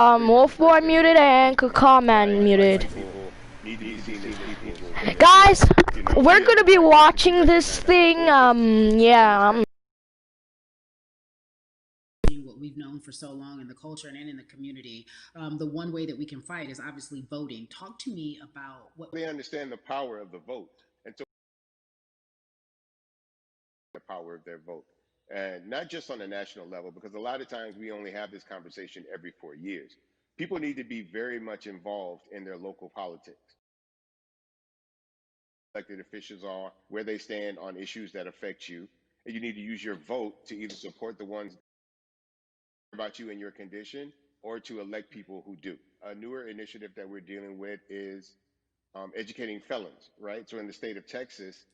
Wolfboy muted and Kakaman muted. People need to be seen as people. Guys, we're Be gonna be watching this thing. Yeah. What we've known for so long in the culture and in the community. The one way that we can fight is obviously voting. Talk to me about what They understand the power of the vote, and so the power of their vote, and not just on a national level, because a lot of times we only have this conversation every 4 years. People need to be very much involved in their local politics. Elected officials are, where they stand on issues that affect you, and you need to use your vote to either support the ones about you and your condition, or to elect people who do. A newer initiative that we're dealing with is educating felons, right? So in the state of Texas,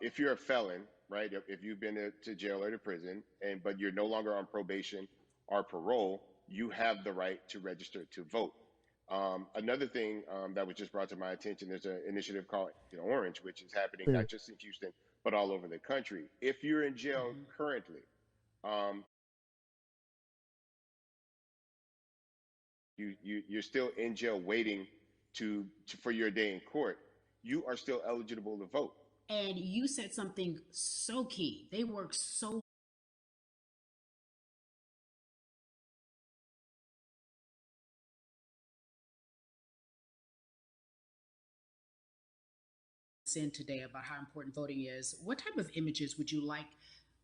if you're a felon, right, if you've been to jail or to prison, and but you're no longer on probation or parole, you have the right to register to vote. Another thing that was just brought to my attention, there's an initiative called Orange, which is happening not just in Houston, but all over the country. If you're in jail currently, um, you're still in jail waiting for your day in court, you are still eligible to vote. and you said something so key. They work so in today about how important voting is. What type of images would you like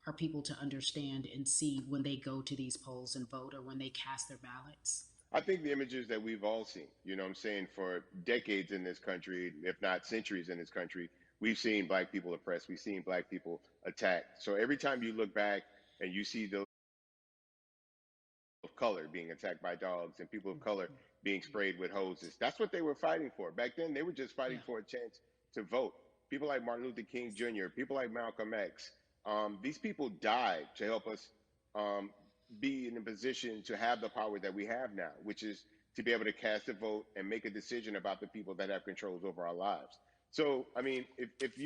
our people to understand and see when they go to these polls and vote or when they cast their ballots? I think the images that we've all seen, you know what I'm saying, for decades in this country, if not centuries in this country, we've seen black people oppressed, we've seen black people attacked. So every time you look back and you see those of color being attacked by dogs and people of color being sprayed with hoses, that's what they were fighting for. Back then, they were just fighting for a chance to vote. People like Martin Luther King Jr., people like Malcolm X, these people died to help us um, be in a position to have the power that we have now, which is to be able to cast a vote and make a decision about the people that have controls over our lives. So, I mean, if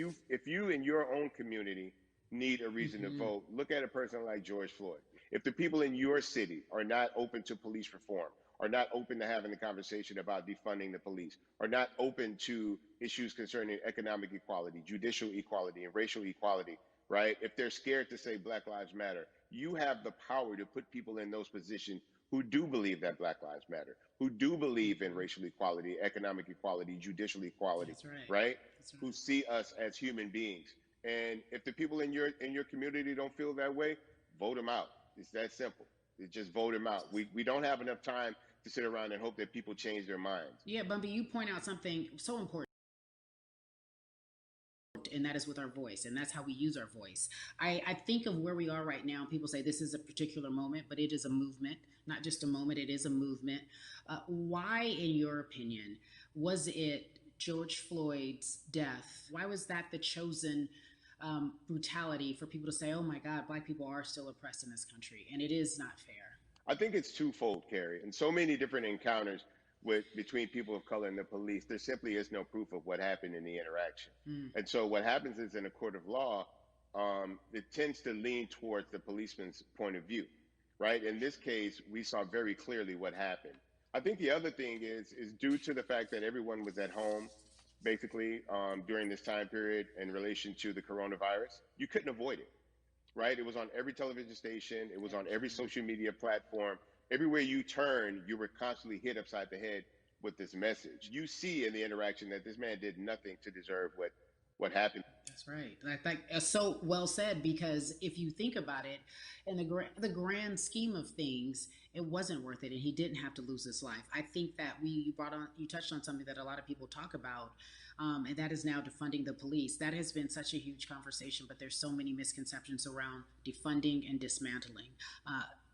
you in your own community need a reason to vote, look at a person like George Floyd. If the people in your city are not open to police reform, are not open to having a conversation about defunding the police, are not open to issues concerning economic equality, judicial equality, and racial equality, right? If they're scared to say Black Lives Matter, you have the power to put people in those positions who do believe that Black Lives Matter, who do believe in racial equality, economic equality, judicial equality, That's right. right? That's Who right. see us as human beings. And if the people in your community don't feel that way, vote them out. It's that simple. It's just vote them out. We don't have enough time to sit around and hope that people change their minds. Yeah, Bumpy, you point out something so important, and that is with our voice, and that's how we use our voice. I think of where we are right now. People say this is a particular moment, but it is a movement, not just a moment, it is a movement. Why, in your opinion, was it George Floyd's death? Why was that the chosen brutality for people to say, oh my God, black people are still oppressed in this country, and it is not fair? I think it's twofold, Carrie. In so many different encounters between people of color and the police, there simply is no proof of what happened in the interaction. Mm. And so what happens is in a court of law, it tends to lean towards the policeman's point of view, right? In this case, we saw very clearly what happened. I think the other thing is due to the fact that everyone was at home, basically during this time period in relation to the coronavirus. You couldn't avoid it, right? It was on every television station, it was on every social media platform. Everywhere you turn, you were constantly hit upside the head with this message. You see in the interaction that this man did nothing to deserve what happened. That's right. I think so well said, because if you think about it, in the grand scheme of things, it wasn't worth it, and he didn't have to lose his life. I think that you touched on something that a lot of people talk about, and that is now defunding the police. That has been such a huge conversation, but there's so many misconceptions around defunding and dismantling.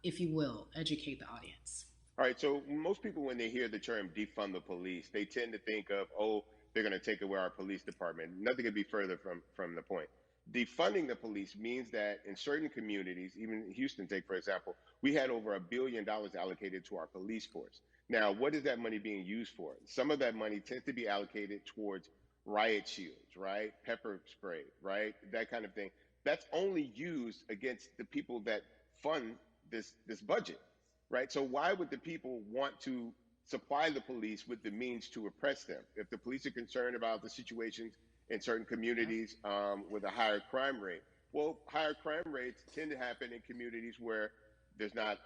If you will, educate the audience. All right, so most people, when they hear the term defund the police, they tend to think of, oh, they're going to take away our police department. Nothing could be further from the point. Defunding the police means that in certain communities, even Houston, take for example, we had over $1 billion allocated to our police force. Now, what is that money being used for? Some of that money tends to be allocated towards riot shields, right? Pepper spray, right? That kind of thing. That's only used against the people that fund this budget. right? So why would the people want to supply the police with the means to oppress them? If the police are concerned about the situations in certain Yep. communities with a higher crime rate, well, higher crime rates tend to happen in communities where there's not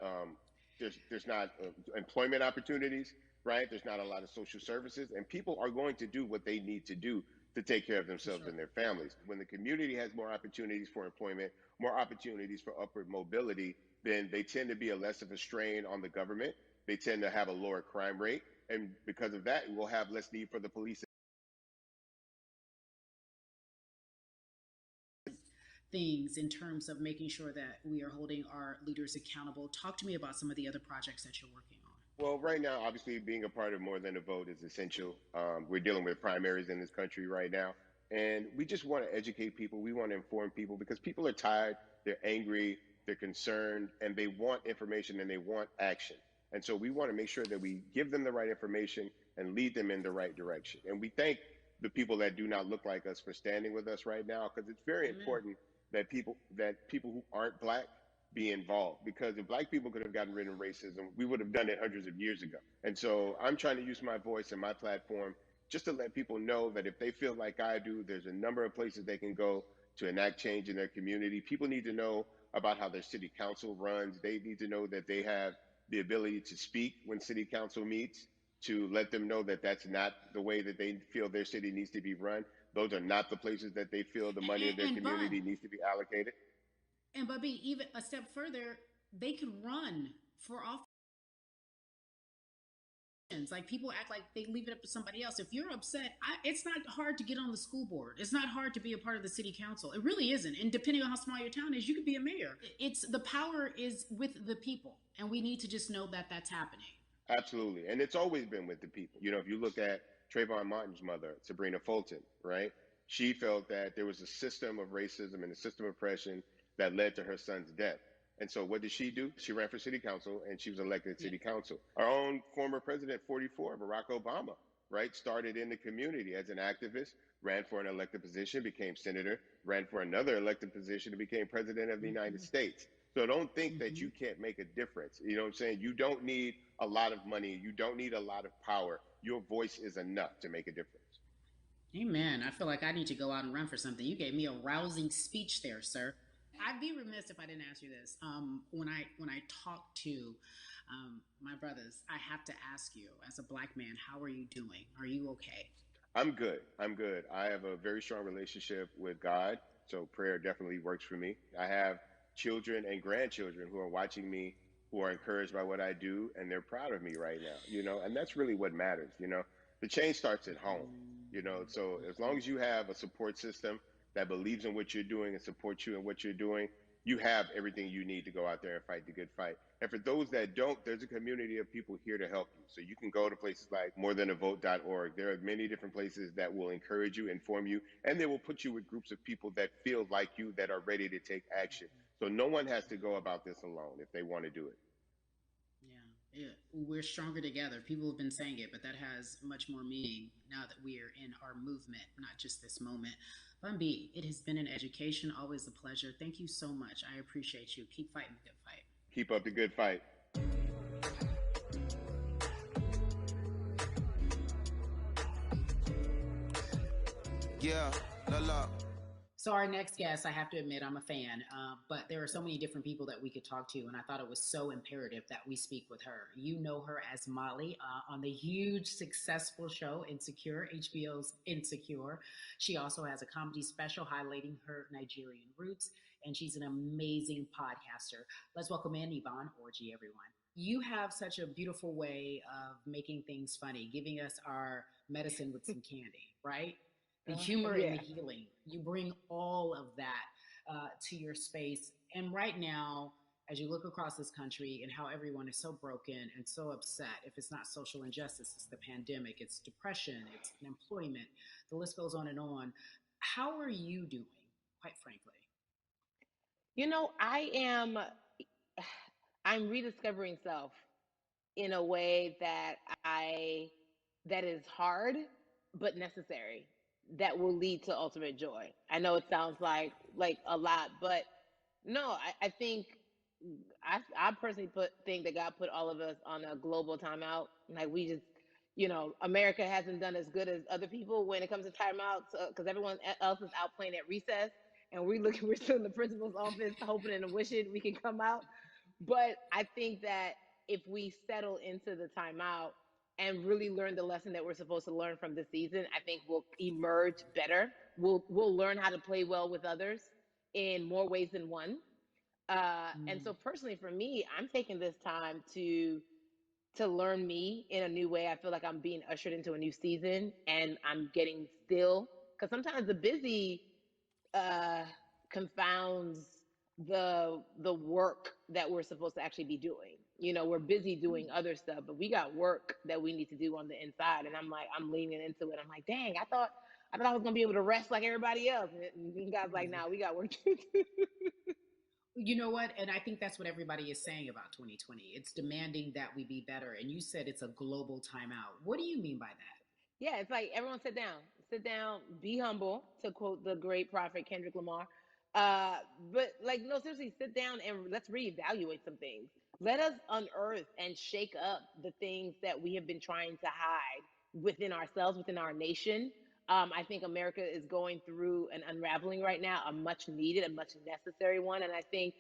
there's not employment opportunities, right? There's not a lot of social services, and people are going to do what they need to do to take care of For themselves sure. and their families. When the community has more opportunities for employment, more opportunities for upward mobility, then they tend to be a less of a strain on the government. They tend to have a lower crime rate, and because of that, we'll have less need for the police. Things in terms of making sure that we are holding our leaders accountable. Talk to me about some of the other projects that you're working on. Well, right now, obviously, being a part of More Than a Vote is essential. We're dealing with primaries in this country right now, and we just want to educate people. We want to inform people because people are tired, they're angry, they're concerned, and they want information and they want action. And so we want to make sure that we give them the right information and lead them in the right direction. And we thank the people that do not look like us for standing with us right now because it's very Amen. important that people who aren't black be involved because if black people could have gotten rid of racism, we would have done it hundreds of years ago. And so I'm trying to use my voice and my platform just to let people know that if they feel like I do, there's a number of places they can go to enact change in their community. People need to know about how their city council runs. They need to know that they have the ability to speak when city council meets, to let them know that that's not the way that they feel their city needs to be run. Those are not the places that they feel the money of their And Bud, community needs to be allocated. and Bubby, even a step further, they could run for office. Like people act like they leave it up to somebody else. If you're upset, it's not hard to get on the school board. It's not hard to be a part of the city council. It really isn't. And depending on how small your town is, you could be a mayor. It's the power is with the people, and we need to just know that that's happening. Absolutely. And it's always been with the people. You know, if you look at Trayvon Martin's mother, Sabrina Fulton, right? She felt that there was a system of racism and a system of oppression that led to her son's death. And so what did she do? She ran for city council and she was elected to Yeah. city council. Our own former president, 44, Barack Obama, right? Started in the community as an activist, ran for an elected position, became senator, ran for another elected position and became president of the United Mm-hmm. States. So don't think that Mm-hmm. you can't make a difference. You know what I'm saying? You don't need a lot of money. You don't need a lot of power. Your voice is enough to make a difference. Amen. I feel like I need to go out and run for something. You gave me a rousing speech there, sir. I'd be remiss if I didn't ask you this. When I talk to my brothers, I have to ask you, as a black man, how are you doing? Are you okay? I'm good. I'm good. I have a very strong relationship with God. So prayer definitely works for me. I have children and grandchildren who are watching me, who are encouraged by what I do, and they're proud of me right now, and that's really what matters. The change starts at home, so as long as you have a support system that believes in what you're doing and supports you in what you're doing, you have everything you need to go out there and fight the good fight. And for those that don't, there's a community of people here to help you. So you can go to places like morethanavote.org. There are many different places that will encourage you, inform you, and they will put you with groups of people that feel like you, that are ready to take action. So no one has to go about this alone if they want to do it. Yeah, we're stronger together. People have been saying it, but that has much more meaning now that we are in our movement, not just this moment. Bumby, it has been an education, always a pleasure. Thank you so much. I appreciate you. Keep fighting the good fight. Keep up the good fight. Yeah, la la. So our next guest, I have to admit, I'm a fan, but there are so many different people that we could talk to, and I thought it was so imperative that we speak with her. You know her as Molly on the huge, successful show Insecure, HBO's Insecure. She also has a comedy special highlighting her Nigerian roots, and she's an amazing podcaster. Let's welcome in Yvonne Orji, everyone. You have such a beautiful way of making things funny, giving us our medicine with some candy, right? The humor Yeah. and the healing. You bring all of that to your space. And right now, as you look across this country and how everyone is so broken and so upset, if it's not social injustice, it's the pandemic, it's depression, it's unemployment, the list goes on and on. How are you doing, quite frankly? You know, I'm rediscovering self in a way that is hard but necessary, that will lead to ultimate joy. I know it sounds like a lot, but no, I think I personally think that God put all of us on a global timeout. Like we just, America hasn't done as good as other people when it comes to timeouts because everyone else is out playing at recess, and we're still in the principal's office hoping and wishing we can come out. But I think that if we settle into the timeout and really learn the lesson that we're supposed to learn from this season, I think we'll emerge better. We'll learn how to play well with others in more ways than one. And so personally for me, I'm taking this time to learn me in a new way. I feel like I'm being ushered into a new season and I'm getting still because sometimes the busy uh, confounds the work that we're supposed to actually be doing. We're busy doing other stuff, but we got work that we need to do on the inside. And I'm leaning into it. I'm like, dang, I thought I was gonna be able to rest like everybody else. And God's like, nah, we got work to do. You know what? And I think that's what everybody is saying about 2020. It's demanding that we be better. And you said it's a global timeout. What do you mean by that? Yeah, it's like everyone sit down, be humble, to quote the great prophet Kendrick Lamar. But like, no, seriously, sit down and let's reevaluate some things. Let us unearth and shake up the things that we have been trying to hide within ourselves, within our nation. I think America is going through an unraveling right now, a much needed, a much necessary one. And I think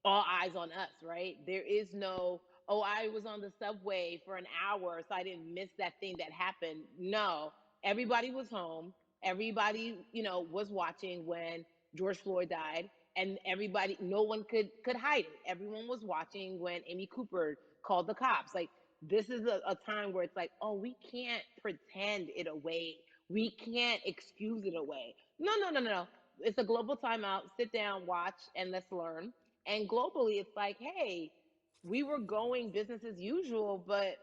all eyes on us, right? There is no, oh, I was on the subway for an hour, so I didn't miss that thing that happened. No, everybody was home. Everybody, was watching when George Floyd died, and everybody, no one could hide it. Everyone was watching when Amy Cooper called the cops. Like this is a time where it's like, oh, we can't pretend it away. We can't excuse it away. No, no, no, no, no. It's a global timeout. Sit down, watch, and let's learn. And globally, it's like, hey, we were going business as usual, but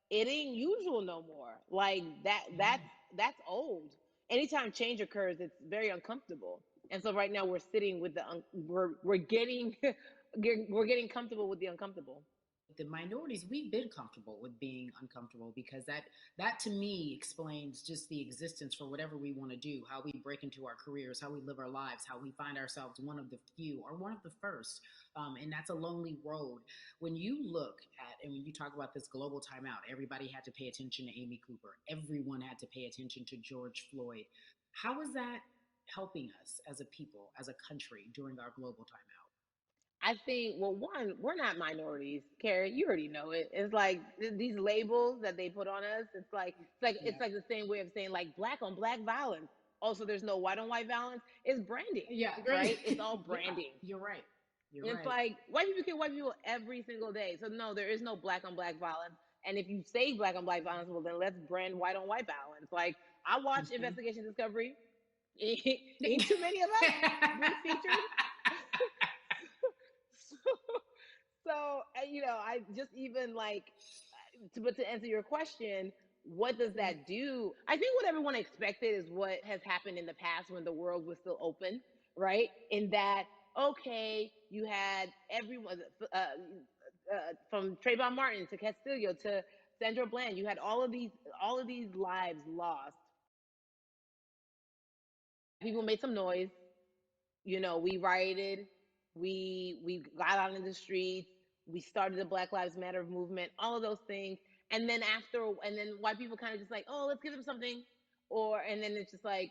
it ain't usual no more. Like that's old. Anytime change occurs, it's very uncomfortable. And so right now we're sitting with we're getting we're getting comfortable with the uncomfortable. The minorities, we've been comfortable with being uncomfortable because that to me explains just the existence for whatever we want to do, how we break into our careers, how we live our lives, how we find ourselves one of the few or one of the first. And that's a lonely road. When you look at and when you talk about this global timeout, everybody had to pay attention to Amy Cooper. Everyone had to pay attention to George Floyd. How is that helping us as a people, as a country during our global timeout? I think, well, one, we're not minorities, Carrie. You already know it. It's like these labels that they put on us. It's like the same way of saying like black on black violence. Also, there's no white on white violence. It's branding. Yeah, right. It's all branding. Yeah, you're right. You're It's right. like white people kill white people every single day. So no, there is no black on black violence. And if you say black on black violence, well then let's brand white on white violence. Like I watch Investigation Discovery. Ain't too many of us been featured. So, I just even like, but to answer your question, what does that do? I think what everyone expected is what has happened in the past when the world was still open, right? In that, okay, you had everyone from Trayvon Martin to Castillo to Sandra Bland. You had all of these lives lost. People made some noise. We rioted, we got out in the streets, we started the Black Lives Matter movement, all of those things. And then white people kind of just like, oh, let's give them something. And then it's just like,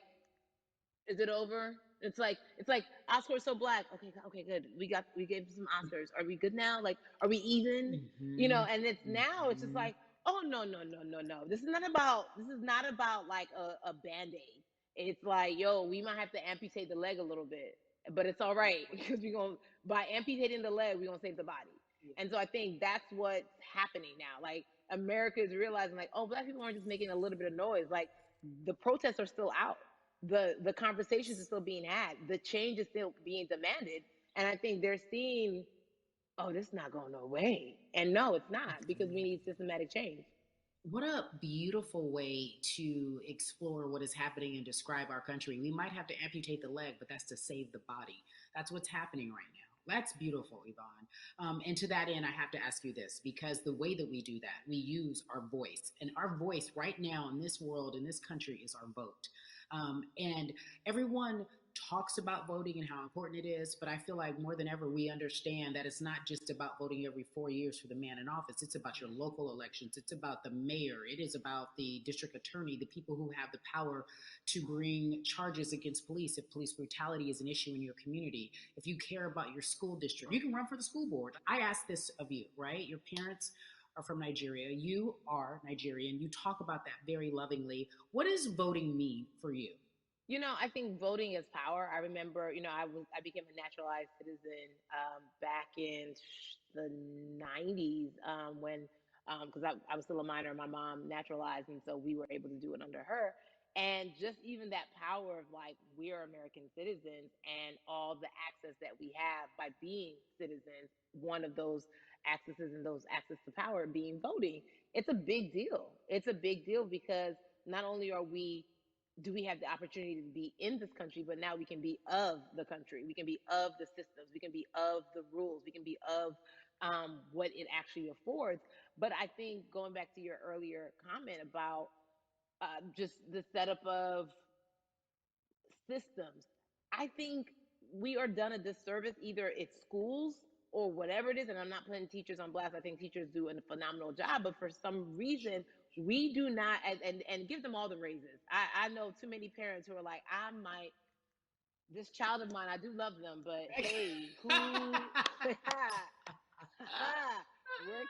is it over? It's like Oscars so black. Okay, good. We gave some Oscars. Are we good now? Like, are we even? And it's now it's just like, oh no, no, no, no, no. This is not about like a band-aid. It's like, yo, we might have to amputate the leg a little bit, but it's all right because we're gonna by amputating the leg, we're gonna save the body. And so I think that's what's happening now. Like America is realizing like, oh, black people aren't just making a little bit of noise. Like the protests are still out. The conversations are still being had. The change is still being demanded. And I think they're seeing, oh, this is not going no way. And no, it's not because we need systematic change. What a beautiful way to explore what is happening and describe our country. We might have to amputate the leg, but that's to save the body. That's what's happening right now. That's beautiful, Yvonne. And to that end, I have to ask you this, because the way that we do that, we use our voice. And our voice right now in this world, in this country, is our vote. And everyone talks about voting and how important it is, but I feel like more than ever we understand that it's not just about voting every 4 years for the man in office. It's about your local elections. It's about the mayor. It is about the district attorney, the people who have the power to bring charges against police if police brutality is an issue in your community. If you care about your school district, you can run for the school board. I ask this of you, right? Your parents are from Nigeria. You are Nigerian. You talk about that very lovingly. What does voting mean for you? I think voting is power. I remember, I became a naturalized citizen back in the 90s when, because I was still a minor, my mom naturalized, and so we were able to do it under her. And just even that power of like, we are American citizens and all the access that we have by being citizens, one of those accesses and those access to power being voting, it's a big deal. It's a big deal because not only do we have the opportunity to be in this country, but now we can be of the country. We can be of the systems. We can be of the rules. We can be of what it actually affords. But I think going back to your earlier comment about just the setup of systems, I think we are done a disservice. Either it's schools or whatever it is, and I'm not putting teachers on blast. I think teachers do a phenomenal job, but for some reason, we do not, and give them all the raises. I know too many parents who are like, this child of mine, I do love them, but hey, where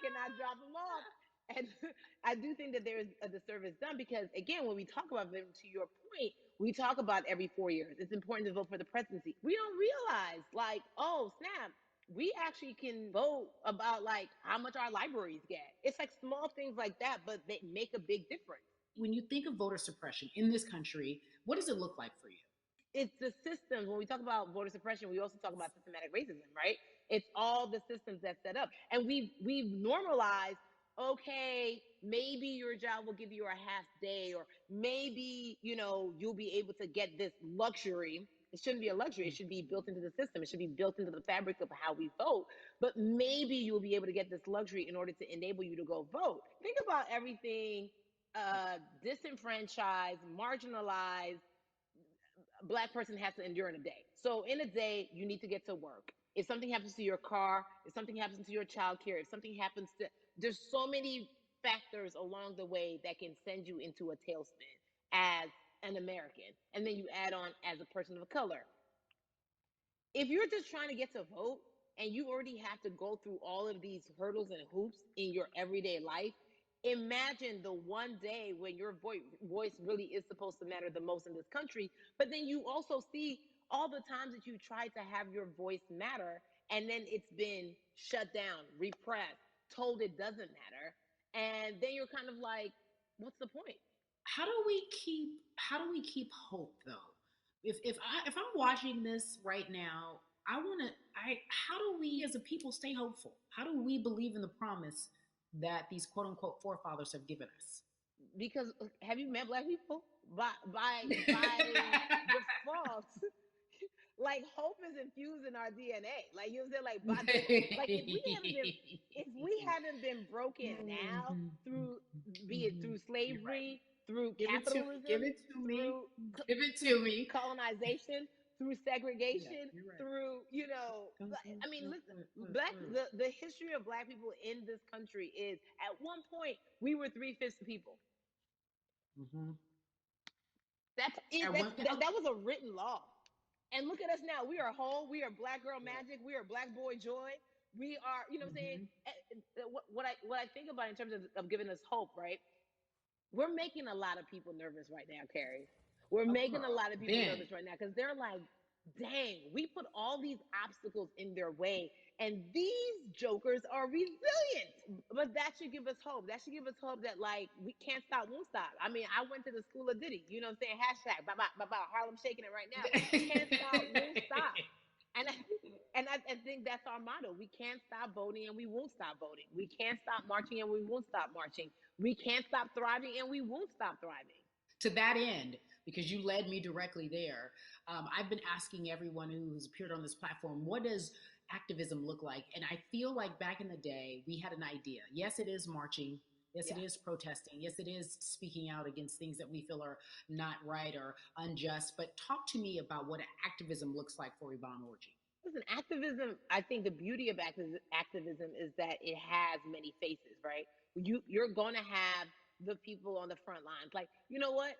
can I drop them off? And I do think that there is a disservice done because, again, when we talk about them, to your point, we talk about every 4 years. It's important to vote for the presidency. We don't realize, like, oh, snap, we actually can vote about, like, how much our libraries get. It's like small things like that, but they make a big difference. When you think of voter suppression in this country, what does it look like for you? It's the systems. When we talk about voter suppression, we also talk about systematic racism, right? It's all the systems that set up. And we've normalized, okay, maybe your job will give you a half day, or maybe, you'll be able to get this luxury. It shouldn't be a luxury. It should be built into the system. It should be built into the fabric of how we vote. But maybe you'll be able to get this luxury in order to enable you to go vote. Think about everything disenfranchised, marginalized Black person has to endure in a day. So in a day, you need to get to work. If something happens to your car, if something happens to your child care, if something happens to, there's so many factors along the way that can send you into a tailspin as an American. And then you add on as a person of color. If you're just trying to get to vote and you already have to go through all of these hurdles and hoops in your everyday life, imagine the one day when your voice really is supposed to matter the most in this country, but then you also see all the times that you tried to have your voice matter, and then it's been shut down, repressed, told it doesn't matter, and then you're kind of like, what's the point? How do we keep hope though? If I'm watching this right now, how do we as a people stay hopeful? How do we believe in the promise that these quote unquote forefathers have given us? Because have you met Black people? By default, like hope is infused in our DNA. Like, you know what I'm saying? Like if we haven't been broken now through, be it through slavery, through capitalism, give it to me, colonization, through segregation, through, I mean, listen, the history of Black people in this country is, at one point, we were 3/5 people. Mm-hmm. That was a written law. And look at us now. We are whole. We are Black girl magic. We are Black boy joy. We are, you know what I'm saying? What I think about in terms of giving us hope, right? We're making a lot of people nervous right now, Carrie. We're making a lot of people nervous right now because they're like, dang, we put all these obstacles in their way, and these jokers are resilient. But that should give us hope. That should give us hope that, like, we can't stop, won't stop. I mean, I went to the school of Diddy, you know what I'm saying? Hashtag, Harlem shaking it right now. Can't stop, won't stop. And I think that's our motto. We can't stop voting and we won't stop voting. We can't stop marching and we won't stop marching. We can't stop thriving and we won't stop thriving. To that end, because you led me directly there, I've been asking everyone who's appeared on this platform, what does activism look like? And I feel like back in the day, we had an idea. Yes, it is marching. Yes, it Yeah. is protesting. Yes, it is speaking out against things that we feel are not right or unjust. But talk to me about what activism looks like for Yvonne Orji. Listen, activism, I think the beauty of activism is that it has many faces, right? You're going to have the people on the front lines. Like, you know what?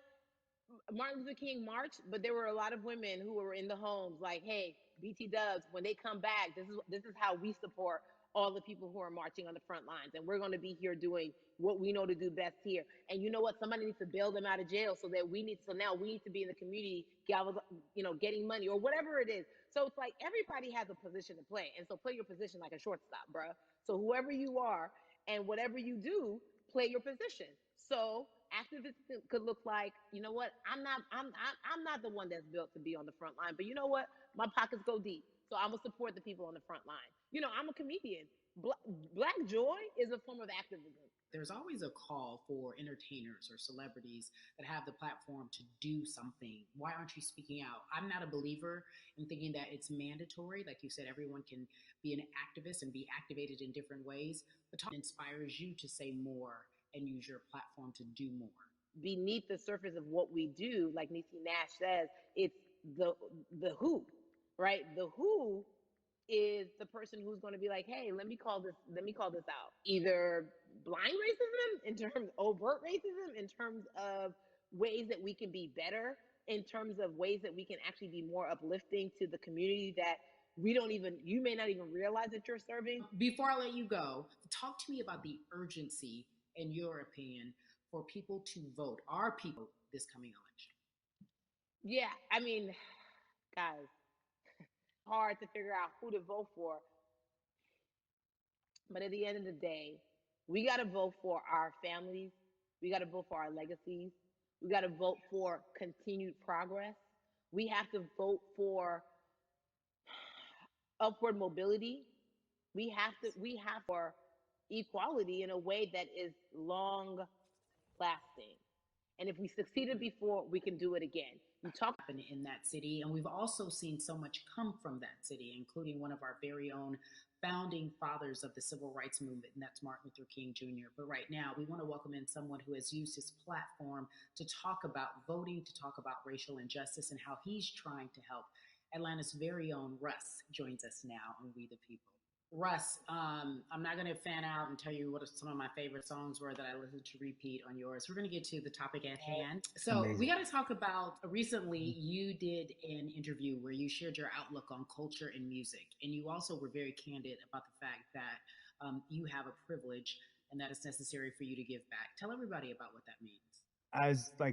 Martin Luther King marched, but there were a lot of women who were in the homes like, hey, BT Dubs, when they come back, this is how we support all the people who are marching on the front lines. And we're going to be here doing what we know to do best here. And you know what? Somebody needs to bail them out of jail so now we need to be in the community, getting money or whatever it is. So it's like everybody has a position to play. And so play your position like a shortstop, bruh. So whoever you are and whatever you do, play your position. So activism could look like, you know what? I'm not the one that's built to be on the front line, but you know what? My pockets go deep, so I'm gonna support the people on the front line. I'm a comedian. Black joy is a form of activism. There's always a call for entertainers or celebrities that have the platform to do something. Why aren't you speaking out? I'm not a believer in thinking that it's mandatory. Like you said, everyone can be an activist and be activated in different ways. But talk inspires you to say more and use your platform to do more. Beneath the surface of what we do, like Niecy Nash says, it's the who, right? The who is the person who's going to be like, hey, let me call this out. Either blind racism in terms overt racism in terms of ways that we can be better, in terms of ways that we can actually be more uplifting to the community that you may not even realize that you're serving. Before I let you go, talk to me about the urgency, in your opinion, for people to vote, our people, this coming election. Yeah, I mean, guys, hard to figure out who to vote for. But at the end of the day, we got to vote for our families. We got to vote for our legacies. We got to vote for continued progress. We have to vote for upward mobility. We have for equality in a way that is long lasting. And if we succeeded before, we can do it again. You talk in that city, and we've also seen so much come from that city, including one of our very own founding fathers of the civil rights movement, and that's Martin Luther King Jr. But right now, we want to welcome in someone who has used his platform to talk about voting, to talk about racial injustice, and how he's trying to help. Atlanta's very own Russ joins us now on We the People. Russ, I'm not going to fan out and tell you what some of my favorite songs were that I listened to repeat on yours. We're going to get to the topic at hand. So amazing. We got to talk about, recently you did an interview where you shared your outlook on culture and music. And you also were very candid about the fact that you have a privilege and that it's necessary for you to give back. Tell everybody about what that means.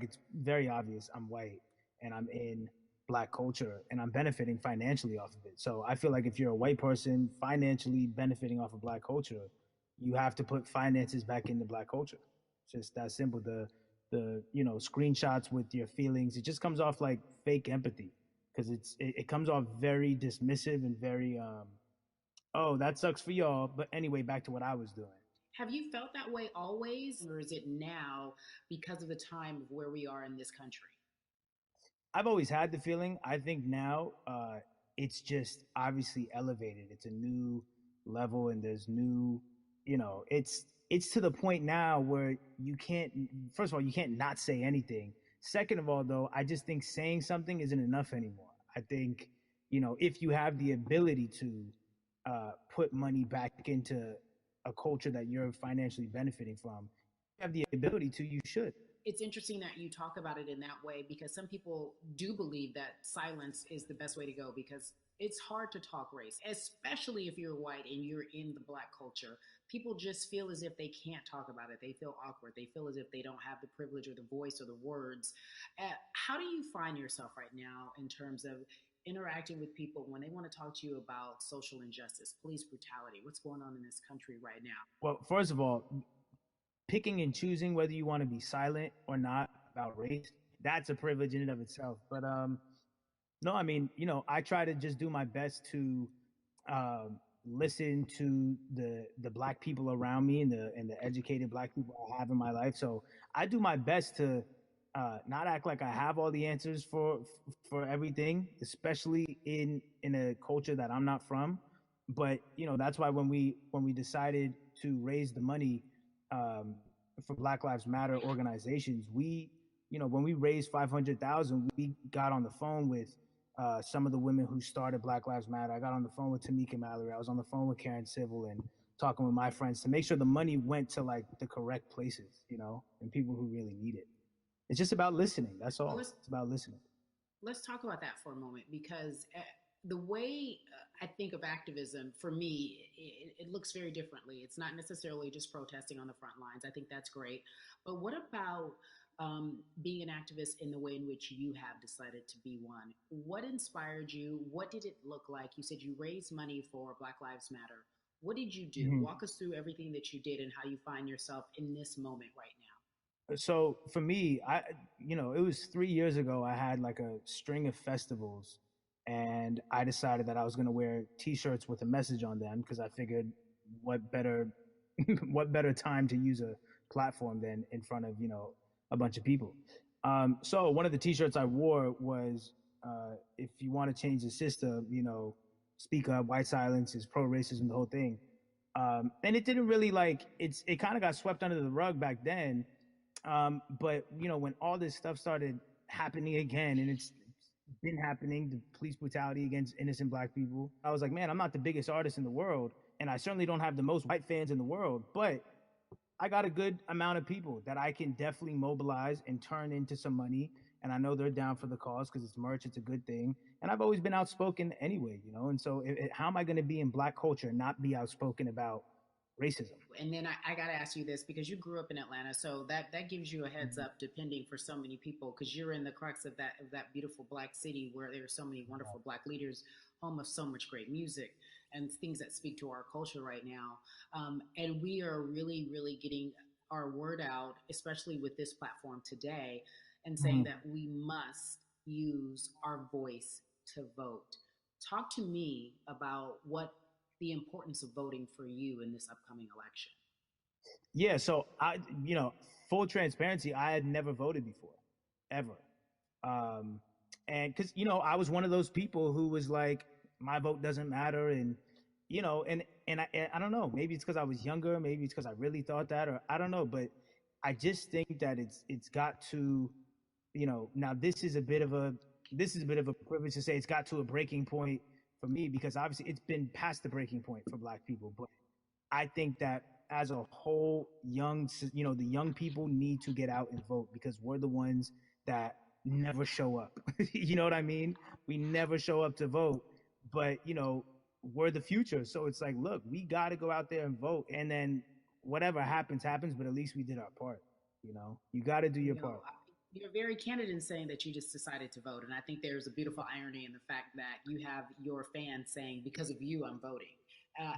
It's very obvious, I'm white and I'm in Black culture and I'm benefiting financially off of it. So I feel like if you're a white person financially benefiting off of Black culture, you have to put finances back into Black culture. It's just that simple. The screenshots with your feelings, it just comes off like fake empathy because it comes off very dismissive and very oh, that sucks for y'all, but anyway, back to what I was doing. Have you felt that way always, or is it now because of the time of where we are in this country? I've always had the feeling. I think now it's just obviously elevated. It's a new level and there's new, it's to the point now where you can't, first of all, you can't not say anything. Second of all, though, I just think saying something isn't enough anymore. I think, if you have the ability to put money back into a culture that you're financially benefiting from, you have the ability to, you should. It's interesting that you talk about it in that way because some people do believe that silence is the best way to go because it's hard to talk race, especially if you're white and you're in the Black culture. People just feel as if they can't talk about it. They feel awkward. They feel as if they don't have the privilege or the voice or the words. How do you find yourself right now in terms of interacting with people when they want to talk to you about social injustice, police brutality? What's going on in this country right now? Well, first of all, picking and choosing whether you want to be silent or not about race, that's a privilege in and of itself. But no, I mean, I try to just do my best to listen to the Black people around me and the educated Black people I have in my life. So I do my best to not act like I have all the answers for everything, especially in a culture that I'm not from. But that's why when we decided to raise the money, for Black Lives Matter organizations, we, when we raised 500,000, we got on the phone with some of the women who started Black Lives Matter. I got on the phone with Tamika Mallory. I was on the phone with Karen Civil and talking with my friends to make sure the money went to like the correct places, and people who really need it. It's just about listening. That's all. It's about listening. Let's talk about that for a moment, because the way I think of activism, for me, it looks very differently. It's not necessarily just protesting on the front lines. I think that's great. But what about being an activist in the way in which you have decided to be one? What inspired you? What did it look like? You said you raised money for Black Lives Matter. What did you do? Mm-hmm. Walk us through everything that you did and how you find yourself in this moment right now. So for me, it was 3 years ago. I had like a string of festivals, and I decided that I was going to wear T-shirts with a message on them because I figured, what better time to use a platform than in front of a bunch of people. So one of the T-shirts I wore was, "If you want to change the system, speak up. White silence is pro-racism." The whole thing, and it didn't really it kind of got swept under the rug back then. But when all this stuff started happening again, and it's been happening, the police brutality against innocent Black people, I was like, man, I'm not the biggest artist in the world, and I certainly don't have the most white fans in the world, but I got a good amount of people that I can definitely mobilize and turn into some money. And I know they're down for the cause because it's merch, it's a good thing. And I've always been outspoken anyway, and so how am I going to be in Black culture and not be outspoken about racism? And then I got to ask you this, because you grew up in Atlanta, so that gives you a heads up, depending for so many people, because you're in the crux of that beautiful Black city where there are so many wonderful Black leaders, home of so much great music and things that speak to our culture right now. And we are really, really getting our word out, especially with this platform today, and saying that we must use our voice to vote. Talk to me about what the importance of voting for you in this upcoming election. Yeah, so I, full transparency, I had never voted before, ever. And because, I was one of those people who was like, my vote doesn't matter. And, and I don't know, maybe it's because I was younger, maybe it's because I really thought that, or I don't know, but I just think that it's got to, now this is a bit of a privilege to say it's got to a breaking point for me, because obviously it's been past the breaking point for Black people. But I think that as a whole, the young people need to get out and vote, because we're the ones that never show up. You know what I mean? We never show up to vote, but we're the future. So it's like, look, we got to go out there and vote, and then whatever happens, but at least we did our part. You got to do your part. You're very candid in saying that you just decided to vote. And I think there's a beautiful irony in the fact that you have your fans saying, because of you, I'm voting.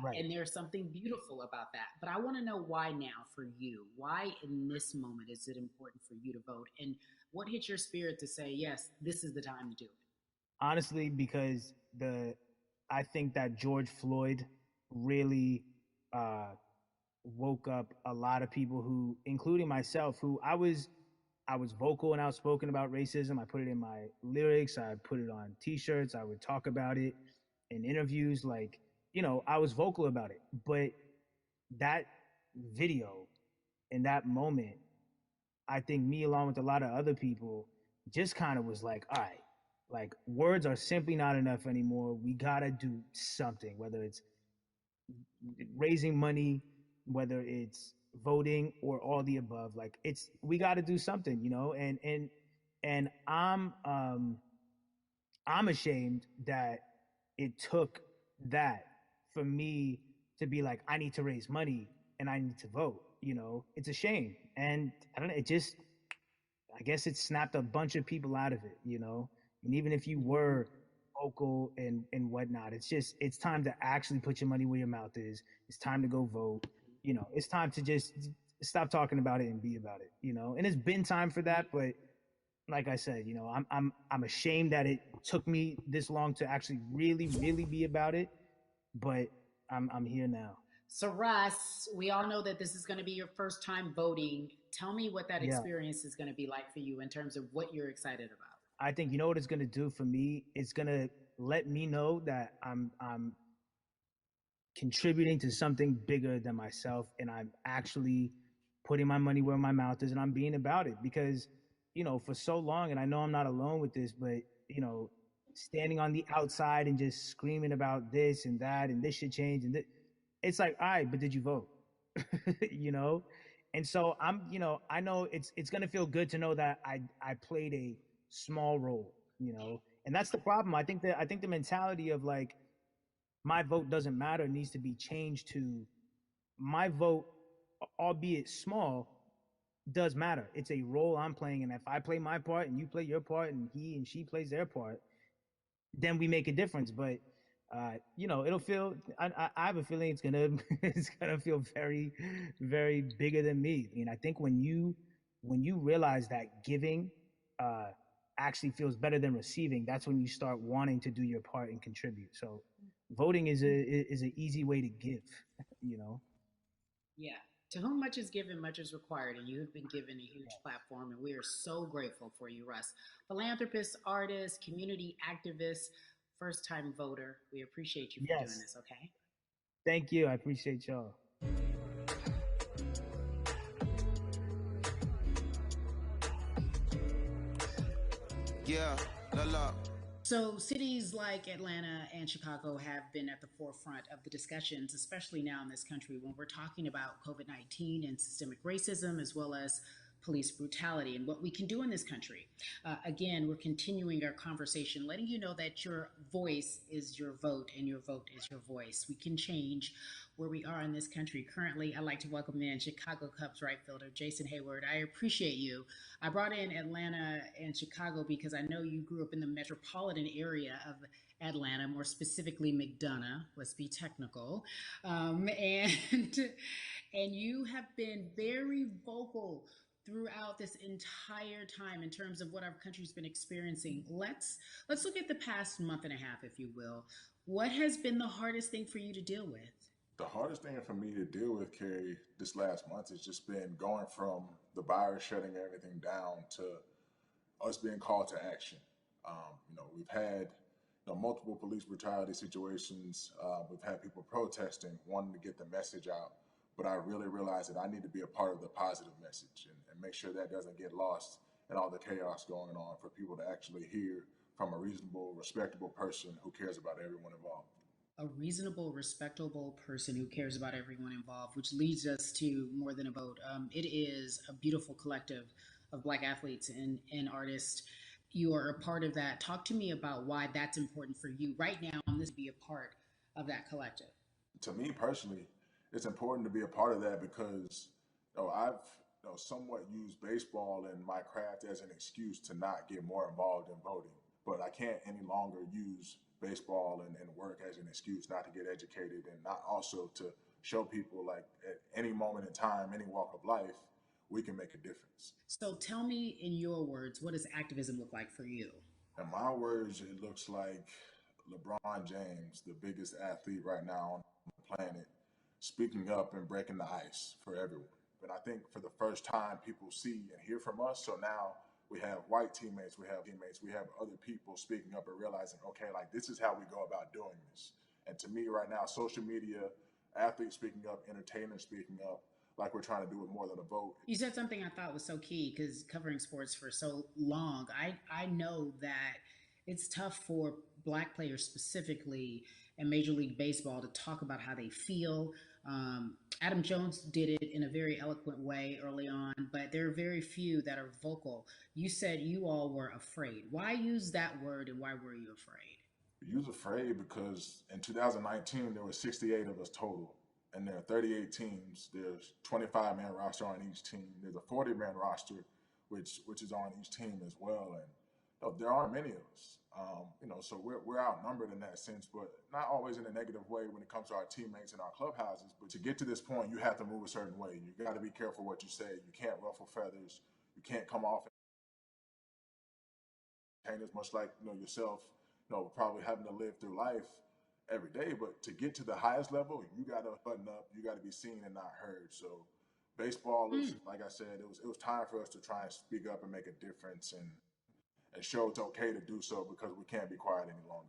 Right. And there's something beautiful about that. But I want to know why now for you. Why in this moment is it important for you to vote? And what hit your spirit to say, yes, this is the time to do it? Honestly, because I think that George Floyd really woke up a lot of people who, including myself, who I was vocal and outspoken about racism. I put it in my lyrics. I put it on T-shirts. I would talk about it in interviews. I was vocal about it. But that video in that moment, I think me, along with a lot of other people, just kind of was like, all right, words are simply not enough anymore. We got to do something, whether it's raising money, whether it's voting, or all the above. We got to do something, and I'm ashamed that it took that for me to be like, I need to raise money and I need to vote. It's a shame. And I don't know, I guess it snapped a bunch of people out of it, and even if you were vocal and whatnot, it's time to actually put your money where your mouth is. It's time to go vote. It's time to just stop talking about it and be about it, and it's been time for that. But like I said, I'm ashamed that it took me this long to actually really, really be about it. But I'm here now. So Russ, we all know that this is going to be your first time voting. Tell me what that experience is going to be like for you in terms of what you're excited about. I think what it's going to do for me. It's going to let me know that I'm contributing to something bigger than myself, and I'm actually putting my money where my mouth is, and I'm being about it because, for so long, and I know I'm not alone with this, but, standing on the outside and just screaming about this and that and this should change it's like, all right, but did you vote? you know? And so I know it's gonna feel good to know that I played a small role, and that's the problem. I think the mentality of like my vote doesn't matter needs to be changed to my vote, albeit small, does matter. It's a role I'm playing, and if I play my part and you play your part and he and she plays their part, then we make a difference. But it'll feel. I have a feeling it's gonna it's gonna feel very, very bigger than me. I mean, I think when you realize that giving actually feels better than receiving, that's when you start wanting to do your part and contribute. So, voting is an easy way to give. You know. Yeah. To whom much is given, much is required, and you have been given a huge platform, and we are so grateful for you, Russ. Philanthropist, artist, community activist, first time voter. We appreciate you for doing Yes. this, okay? Thank you. I appreciate y'all. Yeah, la la. So, cities like Atlanta and Chicago have been at the forefront of the discussions, especially now in this country when we're talking about COVID 19 and systemic racism, as well as police brutality and what we can do in this country. Again, we're continuing our conversation, letting you know that your voice is your vote and your vote is your voice. We can change where we are in this country. Currently, I'd like to welcome in Chicago Cubs right fielder Jason Hayward. I appreciate you. I brought in Atlanta and Chicago because I know you grew up in the metropolitan area of Atlanta, more specifically McDonough. Let's be technical, and and you have been very vocal throughout this entire time in terms of what our country's been experiencing. Let's look at the past month and a half, if you will. What has been the hardest thing for you to deal with? The hardest thing for me to deal with, Carrie, this last month has just been going from the virus shutting everything down to us being called to action. We've had multiple police brutality situations. We've had people protesting, wanting to get the message out. But I really realized that I need to be a part of the positive message and make sure that doesn't get lost in all the chaos going on for people to actually hear from a reasonable, respectable person who cares about everyone involved. A reasonable, respectable person who cares about everyone involved, which leads us to More Than a Vote. It is a beautiful collective of Black athletes and artists. You are a part of that. Talk to me about why that's important for you right now and this be a part of that collective. To me personally, it's important to be a part of that because I've somewhat used baseball and my craft as an excuse to not get more involved in voting. But I can't any longer use baseball and work as an excuse not to get educated and not also to show people like at any moment in time, any walk of life, we can make a difference. So tell me in your words, what does activism look like for you? In my words, it looks like LeBron James, the biggest athlete right now on the planet, speaking up and breaking the ice for everyone. And I think for the first time, people see and hear from us. So now we have white teammates, we have other people speaking up and realizing, okay, like this is how we go about doing this. And to me right now, social media, athletes speaking up, entertainers speaking up, like we're trying to do with More Than a Vote. You said something I thought was so key because covering sports for so long, I know that it's tough for Black players specifically in Major League Baseball to talk about how they feel. Adam Jones did it in a very eloquent way early on, but there are very few that are vocal. You said you all were afraid. Why use that word and why were you afraid? We was afraid because in 2019, there were 68 of us total. And there are 38 teams. There's 25-man roster on each team. There's a 40-man roster, which is on each team as well. And there aren't many of us. So we're outnumbered in that sense, but not always in a negative way when it comes to our teammates and our clubhouses. But to get to this point, you have to move a certain way. You got to be careful what you say. You can't ruffle feathers. You can't come off and as much like yourself. Probably having to live through life every day, but to get to the highest level, you got to button up. You got to be seen and not heard. So, baseball is, like I said, it was time for us to try and speak up and make a difference and show it's okay to do so because we can't be quiet any longer.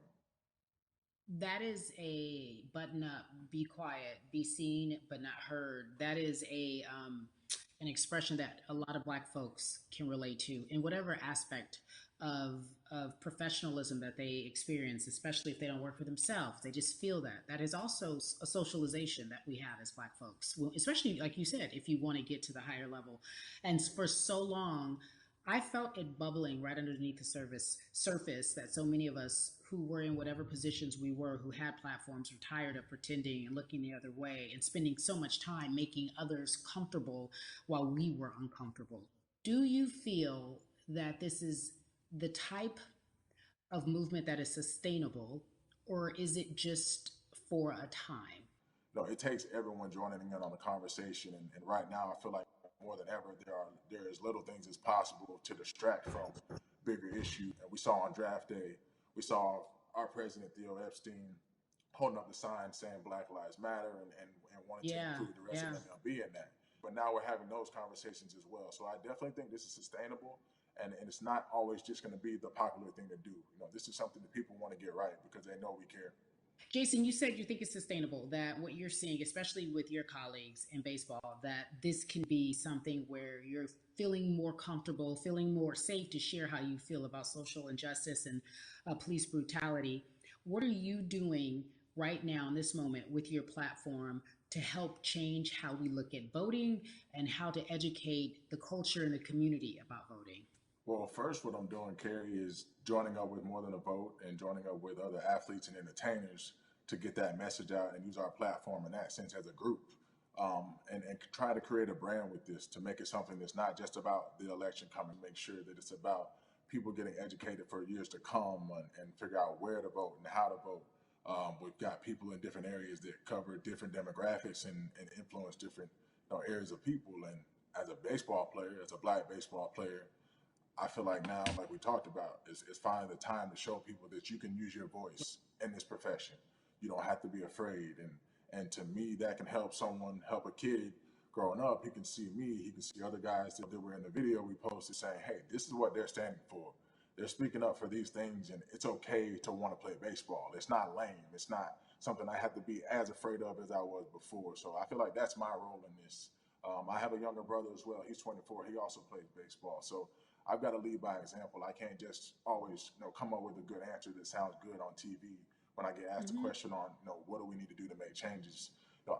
That is a button up, be quiet, be seen but not heard. That is a an expression that a lot of Black folks can relate to in whatever aspect of professionalism that they experience, especially if they don't work for themselves. They just feel that. That is also a socialization that we have as Black folks, well, especially like you said, if you want to get to the higher level. And for so long, I felt it bubbling right underneath the surface that so many of us who were in whatever positions we were, who had platforms, were tired of pretending and looking the other way and spending so much time making others comfortable while we were uncomfortable. Do you feel that this is the type of movement that is sustainable, or is it just for a time? No, it takes everyone joining in on the conversation. And right now, I feel like more than ever, there is little things as possible to distract from bigger issues. And we saw on draft day, we saw our president, Theo Epstein, holding up the sign saying Black Lives Matter and wanting to Yeah, include the rest of yeah. MLB in that. But now we're having those conversations as well. So I definitely think this is sustainable. And it's not always just going to be the popular thing to do. You know, this is something that people want to get right because they know we care. Jason, you said you think it's sustainable, that what you're seeing, especially with your colleagues in baseball, that this can be something where you're feeling more comfortable, feeling more safe to share how you feel about social injustice and police brutality. What are you doing right now in this moment with your platform to help change how we look at voting and how to educate the culture and the community about voting? Well, first, what I'm doing, Carrie, is joining up with More Than a Vote and joining up with other athletes and entertainers to get that message out and use our platform in that sense as a group. And try to create a brand with this to make it something that's not just about the election coming, make sure that it's about people getting educated for years to come and figure out where to vote and how to vote. We've got people in different areas that cover different demographics and influence different areas of people. And as a baseball player, as a Black baseball player, I feel like now, like we talked about, is finding the time to show people that you can use your voice in this profession. You don't have to be afraid. And to me, that can help someone, help a kid growing up. He can see me, he can see other guys that were in the video we posted saying, hey, this is what they're standing for. They're speaking up for these things, and it's okay to want to play baseball. It's not lame. It's not something I have to be as afraid of as I was before. So I feel like that's my role in this. I have a younger brother as well. He's 24. He also plays baseball. So I've got to lead by example. I can't just always, come up with a good answer that sounds good on TV. When I get asked a Mm-hmm. question on, what do we need to do to make changes?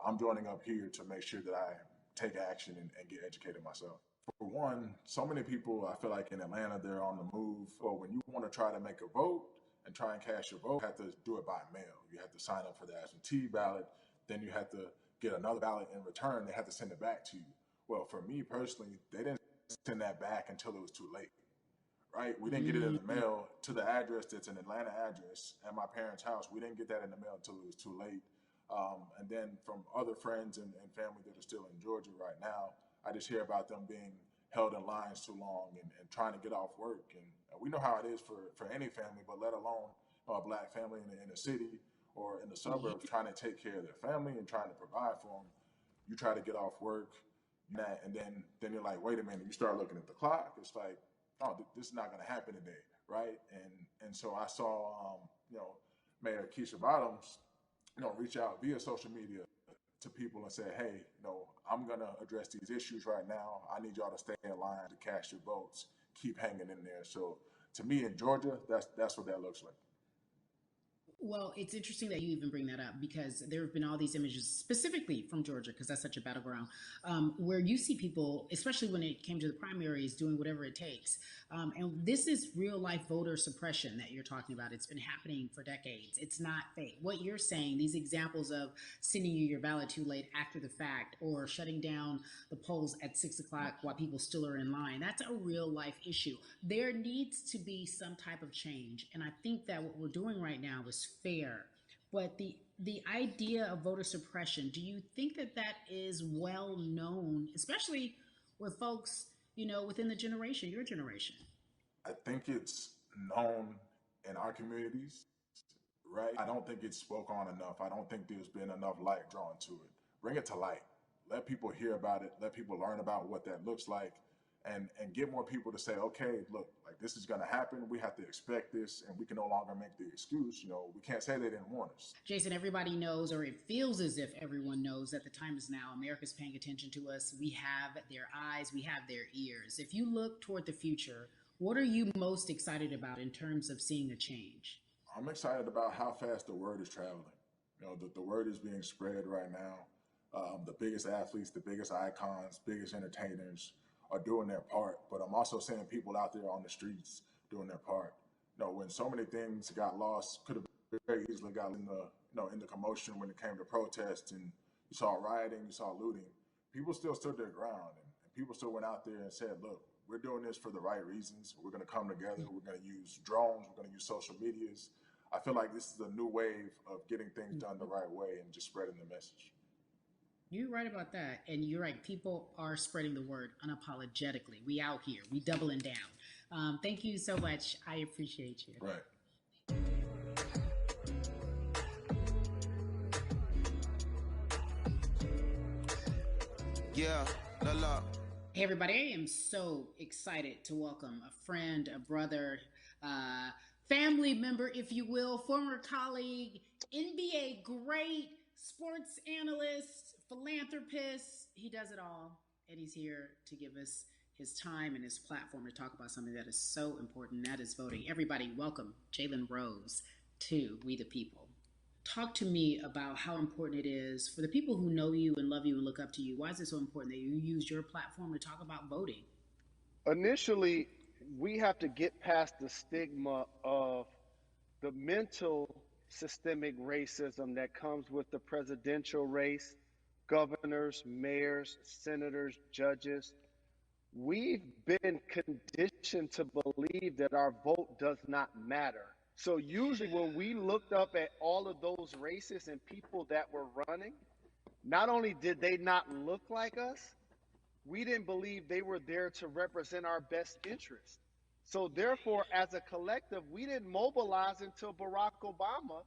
I'm joining up here to make sure that I take action and get educated myself. For one, so many people, I feel like in Atlanta, they're on the move. Or when you want to try to make a vote and try and cast your vote, you have to do it by mail. You have to sign up for the absentee ballot. Then you have to get another ballot in return. They have to send it back to you. Well, for me personally, they didn't send that back until it was too late, right? We didn't get it in the Mm-hmm. mail to the address that's an Atlanta address at my parents' house. We didn't get that in the mail until it was too late. And then from other friends and family that are still in Georgia right now, I just hear about them being held in lines too long and trying to get off work. And we know how it is for any family, but let alone a Black family in the city or in the Yeah. suburbs trying to take care of their family and trying to provide for them. You try to get off work, and then you're like, wait a minute. You start looking at the clock. It's like, oh, this is not going to happen today, right? And so I saw, Mayor Keisha Bottoms, reach out via social media to people and say, hey, I'm going to address these issues right now. I need y'all to stay in line to cast your votes. Keep hanging in there. So to me in Georgia, that's what that looks like. Well, it's interesting that you even bring that up because there have been all these images, specifically from Georgia, because that's such a battleground, where you see people, especially when it came to the primaries, doing whatever it takes. And this is real life voter suppression that you're talking about. It's been happening for decades. It's not fake. What you're saying, these examples of sending you your ballot too late after the fact or shutting down the polls at 6 o'clock while people still are in line, that's a real life issue. There needs to be some type of change. And I think that what we're doing right now is fair. But the idea of voter suppression, do you think that that is well known, especially with folks, within the generation, your generation? I think it's known in our communities, right? I don't think it's spoke on enough. I don't think there's been enough light drawn to it. Bring it to light. Let people hear about it. Let people learn about what that looks like. and get more people to say, okay, look, like this is going to happen. We have to expect this, and we can no longer make the excuse. You know, we can't say they didn't warn us. Jason, everybody knows, or it feels as if everyone knows, that the time is now. America's paying attention to us. We have their eyes, we have their ears. If you look toward the future, what are you most excited about in terms of seeing a change? I'm excited about how fast the word is traveling. You know, the word is being spread right now. The biggest athletes, the biggest icons, biggest entertainers are doing their part, but I'm also seeing people out there on the streets doing their part. You know, when so many things got lost, could have very easily got in the, you know, in the commotion when it came to protests, and you saw rioting, you saw looting. People still stood their ground, and people still went out there and said, look, we're doing this for the right reasons. We're going to come together. We're going to use drones. We're going to use social medias. I feel like this is a new wave of getting things done the right way and just spreading the message. You're right about that. And you're right. People are spreading the word unapologetically. We out here. We doubling down. Thank you so much. I appreciate you. Right. Yeah, la. Hey, everybody. I am so excited to welcome a friend, a brother, family member, if you will, former colleague, NBA great, sports analyst, philanthropist. He does it all, and he's here to give us his time and his platform to talk about something that is so important, and that is voting. Everybody, welcome Jalen Rose to We the People. Talk to me about how important it is for the people who know you and love you and look up to you. Why is it so important that you use your platform to talk about voting? Initially, we have to get past the stigma of the mental systemic racism that comes with the presidential race, governors, mayors, senators, judges. We've been conditioned to believe that our vote does not matter. So usually when we looked up at all of those races and people that were running, not only did they not look like us, we didn't believe they were there to represent our best interest. So therefore, as a collective, we didn't mobilize until Barack Obama,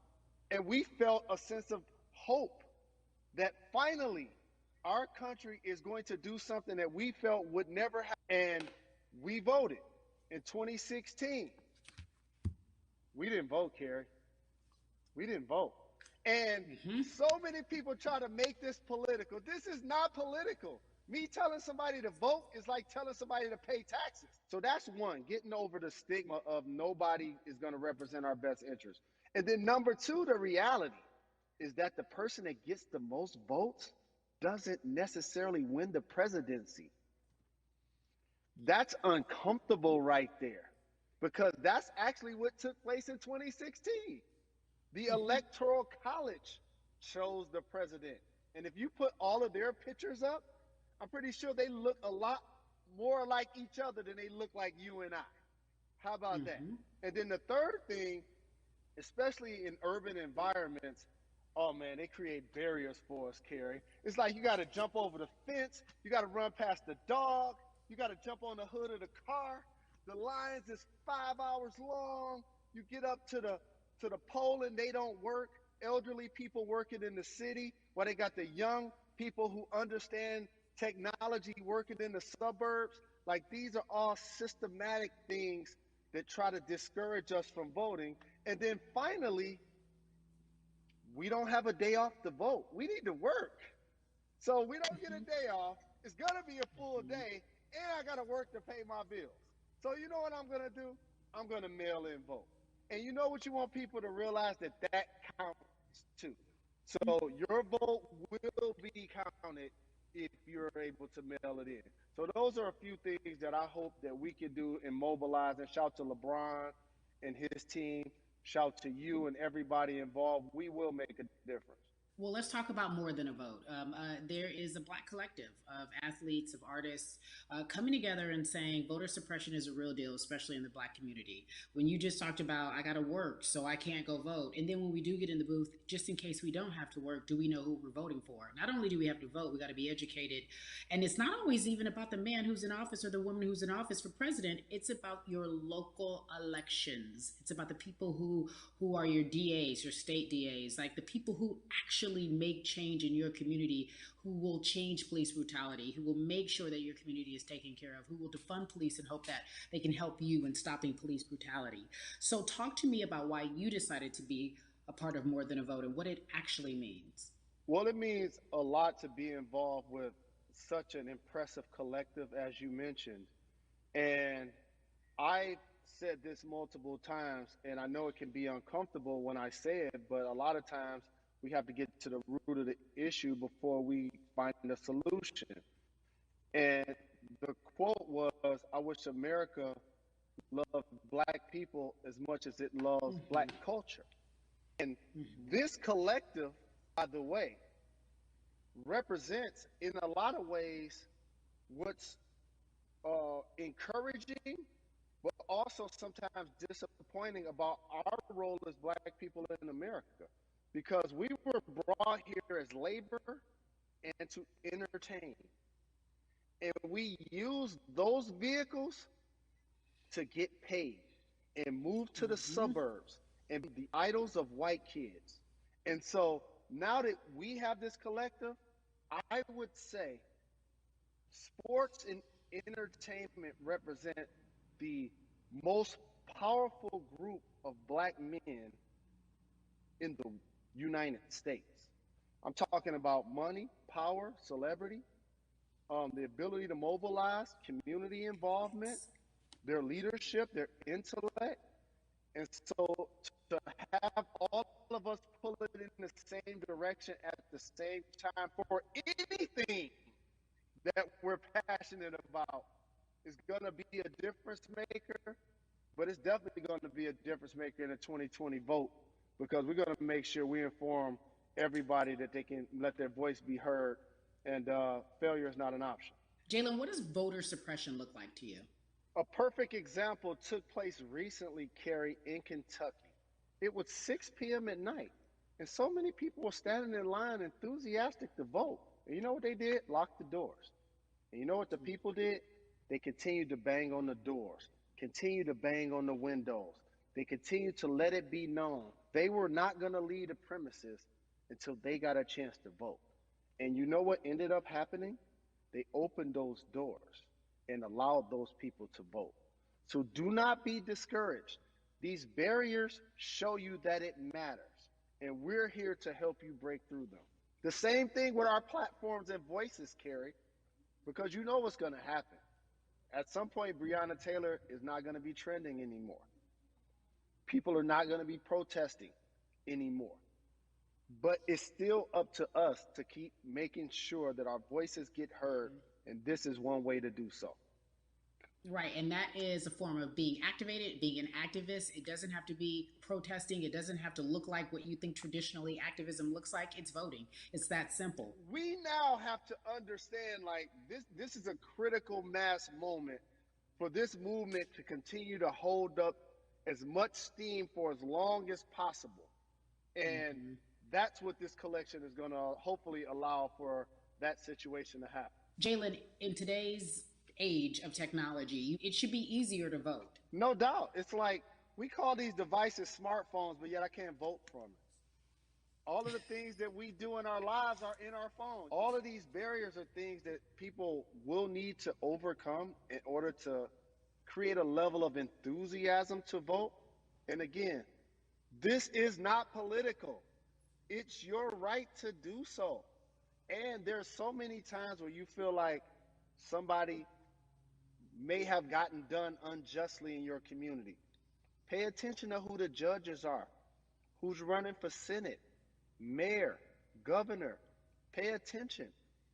and we felt a sense of hope that finally our country is going to do something that we felt would never happen. And we voted in 2016. We didn't vote, Carrie. We didn't vote. And so many people try to make this political. This is not political. Me telling somebody to vote is like telling somebody to pay taxes. So that's one, getting over the stigma of nobody is going to represent our best interest. And then number two, the reality is that the person that gets the most votes doesn't necessarily win the presidency. That's uncomfortable right there, because that's actually what took place in 2016. The Electoral College chose the president. And if you put all of their pictures up, I'm pretty sure they look a lot more like each other than they look like you and I. How about that? And then the third thing, especially in urban environments, oh man, they create barriers for us, Carrie. It's like you got to jump over the fence, you got to run past the dog, you got to jump on the hood of the car. The lines is 5 hours long. You get up to the poll and they don't work. Elderly people working in the city, while they got the young people who understand technology working in the suburbs. Like, these are all systematic things that try to discourage us from voting. And then finally, we don't have a day off to vote. We need to work. So we don't get a day off. It's going to be a full day, and I got to work to pay my bills. So you know what I'm going to do? I'm going to mail in vote. And you know what you want people to realize? That counts too. So your vote will be counted if you're able to mail it in. So those are a few things that I hope that we can do and mobilize. And shout to LeBron and his team. Shout to you and everybody involved. We will make a difference. Well, let's talk about more than a vote. There is a Black collective of athletes, of artists coming together and saying voter suppression is a real deal, especially in the Black community. When you just talked about, I got to work, so I can't go vote. And then when we do get in the booth, just in case we don't have to work, do we know who we're voting for? Not only do we have to vote, we got to be educated. And it's not always even about the man who's in office or the woman who's in office for president. It's about your local elections. It's about the people who are your DAs, your state DAs, like the people who actually actually make change in your community, who will change police brutality, who will make sure that your community is taken care of, who will defund police and hope that they can help you in stopping police brutality. So talk to me about why you decided to be a part of More Than a Vote and what it actually means. Well, it means a lot to be involved with such an impressive collective as you mentioned. And I said this multiple times, and I know it can be uncomfortable when I say it, but a lot of times we have to get to the root of the issue before we find a solution. And the quote was, I wish America loved black people as much as it loves black culture. And this collective, by the way, represents in a lot of ways what's encouraging, but also sometimes disappointing about our role as black people in America. Because we were brought here as labor and to entertain. And we use those vehicles to get paid and move to the suburbs and be the idols of white kids. And so now that we have this collective, I would say sports and entertainment represent the most powerful group of black men in the United States. I'm talking about money, power, celebrity, the ability to mobilize, community involvement, their leadership, their intellect. And so to have all of us pull it in the same direction at the same time for anything that we're passionate about is going to be a difference maker, but it's definitely going to be a difference maker in the 2020 vote, because we're going to make sure we inform everybody that they can let their voice be heard, and failure is not an option. Jalen, what does voter suppression look like to you? A perfect example took place recently, Carrie, in Kentucky. It was 6 p.m. at night, and so many people were standing in line enthusiastic to vote. And you know what they did? Locked the doors. And you know what the people did? They continued to bang on the doors, continued to bang on the windows. They continued to let it be known they were not going to leave the premises until they got a chance to vote. And you know what ended up happening? They opened those doors and allowed those people to vote. So do not be discouraged. These barriers show you that it matters, and we're here to help you break through them. The same thing with our platforms and voices, Carrie, because you know what's going to happen. At some point, Breonna Taylor is not going to be trending anymore. People are not going to be protesting anymore. But it's still up to us to keep making sure that our voices get heard, and this is one way to do so. Right, and that is a form of being activated, being an activist. It doesn't have to be protesting. It doesn't have to look like what you think traditionally activism looks like. It's voting. It's that simple. We now have to understand, like, this is a critical mass moment for this movement to continue to hold up as much steam for as long as possible. And that's what this collection is going to hopefully allow for that situation to happen. Jalen, in today's age of technology, it should be easier to vote. No doubt. It's like we call these devices smartphones, but yet I can't vote from it. All of the things that we do in our lives are in our phones. All of these barriers are things that people will need to overcome in order to create a level of enthusiasm to vote. And again, this is not political. It's your right to do so. And there's so many times where you feel like somebody may have gotten done unjustly in your community. Pay attention to who the judges are, who's running for Senate, mayor, governor. Pay attention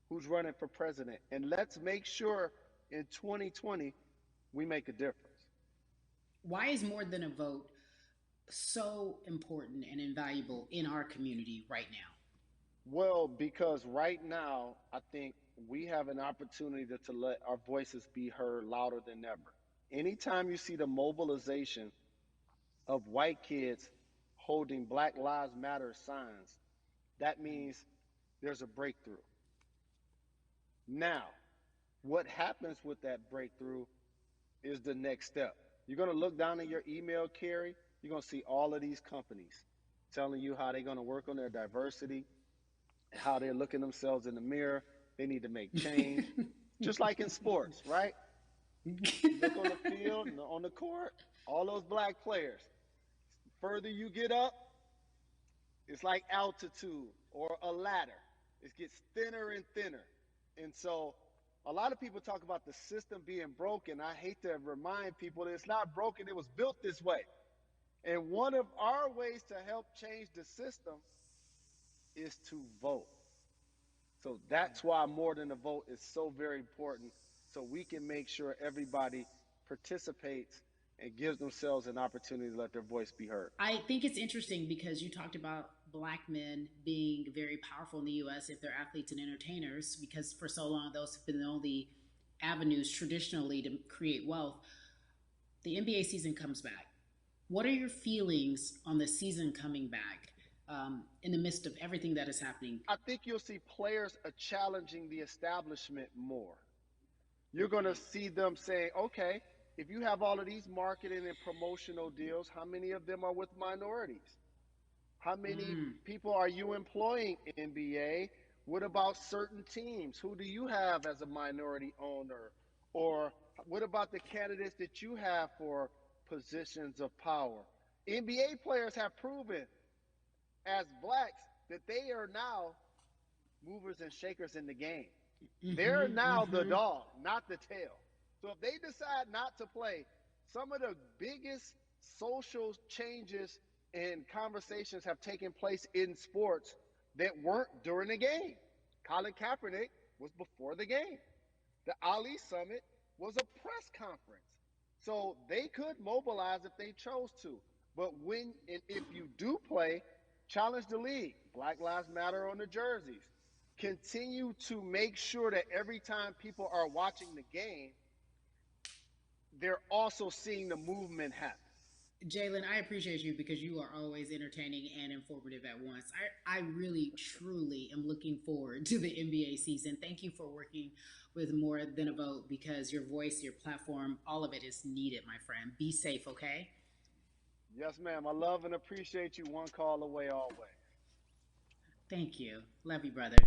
who's running for president. And let's make sure in 2020 we make a difference. Why is More Than a Vote so important and invaluable in our community right now? Well, because right now, I think we have an opportunity to let our voices be heard louder than ever. Anytime you see the mobilization of white kids holding Black Lives Matter signs, that means there's a breakthrough. Now, what happens with that breakthrough is the next step. You're going to look down in your email, Carrie. You're going to see all of these companies telling you how they're going to work on their diversity, how they're looking themselves in the mirror. They need to make change. Just like in sports, right? You look on the field and on the court, all those black players. Further you get up, it's like altitude or a ladder. It gets thinner and thinner. And so a lot of people talk about the system being broken. I hate to remind people that it's not broken. It was built this way. And one of our ways to help change the system is to vote. So that's why more than a vote is so very important, so we can make sure everybody participates and gives themselves an opportunity to let their voice be heard. I think it's interesting because you talked about black men being very powerful in the U.S. if they're athletes and entertainers, because for so long those have been the only avenues traditionally to create wealth. The NBA season comes back. What are your feelings on the season coming back in the midst of everything that is happening? I think you'll see players challenging the establishment more. You're going to see them saying, okay, if you have all of these marketing and promotional deals, how many of them are with minorities? How many people are you employing in NBA? What about certain teams? Who do you have as a minority owner? Or what about the candidates that you have for positions of power? NBA players have proven as blacks that they are now movers and shakers in the game. They're now the dog, not the tail. So if they decide not to play, some of the biggest social changes and conversations have taken place in sports that weren't during the game. Colin Kaepernick was before the game. The Ali Summit was a press conference. So they could mobilize if they chose to. But when and if you do play, challenge the league. Black Lives Matter on the jerseys. Continue to make sure that every time people are watching the game, they're also seeing the movement happen. Jalen, I appreciate you because you are always entertaining and informative at once. I really, truly am looking forward to the NBA season. Thank you for working with More Than a Vote, because your voice, your platform, all of it is needed, my friend. Be safe, okay? Yes, ma'am. I love and appreciate you. One call away always. Thank you. Love you, brother.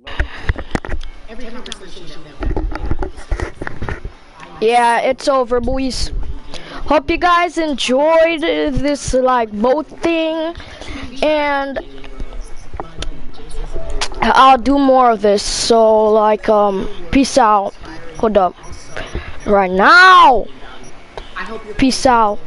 Love you. Every conversation that Yeah, it's over, boys. Hope you guys enjoyed this like boat thing, and I'll do more of this. So like peace out. Hold up. Right now. Peace out.